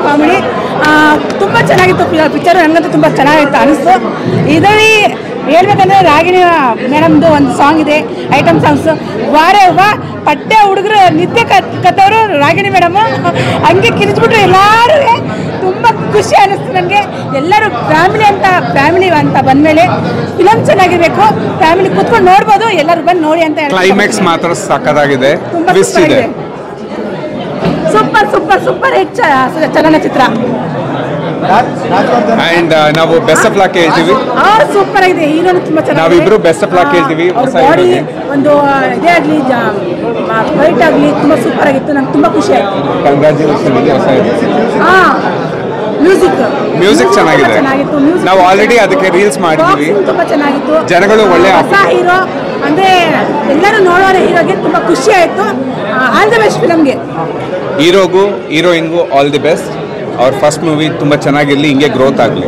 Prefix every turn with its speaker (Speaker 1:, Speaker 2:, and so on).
Speaker 1: Comedy ತುಂಬ ಚೆನ್ನಾಗಿತ್ತು picture. ನನಗಂತೂ ತುಂಬ ಚೆನ್ನಾಗಿತ್ತು ಅನಿಸ್ತು. ಇದರಲ್ಲಿ ಹೇಳ್ಬೇಕಂದ್ರೆ ರಾಗಿಣಿ ಮೇಡಮ್ದು ಒಂದು ಸಾಂಗ್ ಇದೆ, ಐಟಮ್ ಸಾಂಗ್ಸು. ವಾರೇ ಪಟ್ಟೆ ಹುಡುಗರು ನಿತ್ಯ ಕತ್ತವರು ರಾಗಿಣಿ ಮೇಡಮು ಹಂಗೆ ಕಿರಿಸ್ಬಿಟ್ರು. ಎಲ್ಲರೂ ತುಂಬ ಖುಷಿ ಅನ್ನಿಸ್ತು ನನಗೆ. ಎಲ್ಲರೂ ಫ್ಯಾಮಿಲಿ ಅಂತ ಬಂದಮೇಲೆ ಫಿಲಮ್ ಚೆನ್ನಾಗಿರಬೇಕು, ಫ್ಯಾಮಿಲಿ ಕೂತ್ಕೊಂಡು ನೋಡ್ಬೋದು, ಎಲ್ಲರೂ ಬಂದು ನೋಡಿ ಅಂತ ಹೇಳಿ.
Speaker 2: ಕ್ಲೈಮ್ಯಾಕ್ಸ್ ಮಾತ್ರ ಸಕ್ಕತ್ತಾಗಿದೆ,
Speaker 1: ಸೂಪರ್ ಹಿಟ್ ಚಲನಚಿತ್ರ.
Speaker 2: ಅಂಡ್ ನಾವು ಬೆಸ್ಟ್ ಆಫ್ ಲಕ್ ಹೇಳ್ತೀವಿ.
Speaker 1: ಸೂಪರ್ ಆಗಿದೆ, ಹೀರೋನು ತುಂಬಾ ಚೆನ್ನಾಗಿದೆ.
Speaker 2: ನಾವಿಬ್ರು ಬೆಸ್ಟ್ ಆಫ್ ಲಕ್ ಹೇಳ್ತೀವಿ.
Speaker 1: ಬಾಡಿ ಒಂದು ಇದೇ ಆಗಲಿ, ಫೈಟ್ ಆಗಲಿ ತುಂಬಾ ಸೂಪರ್ ಆಗಿತ್ತು. ನಂಗೆ ತುಂಬಾ ಖುಷಿ ಆಯ್ತು.
Speaker 2: ಕಂಗ್ರಾಚುಲೇಷನ್. ಮ್ಯೂಸಿಕ್ ಚೆನ್ನಾಗಿದೆ. ನಾವು ಆಲ್ರೆಡಿ ಅದಕ್ಕೆ ರೀಲ್ಸ್ ಮಾಡಿದ್ವಿ.
Speaker 1: ತುಂಬಾ ಚೆನ್ನಾಗಿತ್ತು.
Speaker 2: ಜನಗಳು ಒಳ್ಳೆ
Speaker 1: ಹೊಸ ಹೀರೋ ಅಂದ್ರೆ ಎಲ್ಲರೂ ನೋಡೋರ ಹೀರೋಗೆ ತುಂಬಾ ಖುಷಿ ಆಯ್ತು. ಆಲ್ ದಿ ಬೆಸ್ಟ್ ಫಿಲಮ್ಗೆ.
Speaker 2: ಹೀರೋಗೂ ಹೀರೋಯಿನ್ಗೂ ಆಲ್ ದಿ ಬೆಸ್ಟ್. ಅವ್ರ ಫಸ್ಟ್ ಮೂವಿ ತುಂಬ ಚೆನ್ನಾಗಿರಲಿ, ಹಿಂಗೆ ಗ್ರೋತ್ ಆಗಲಿ.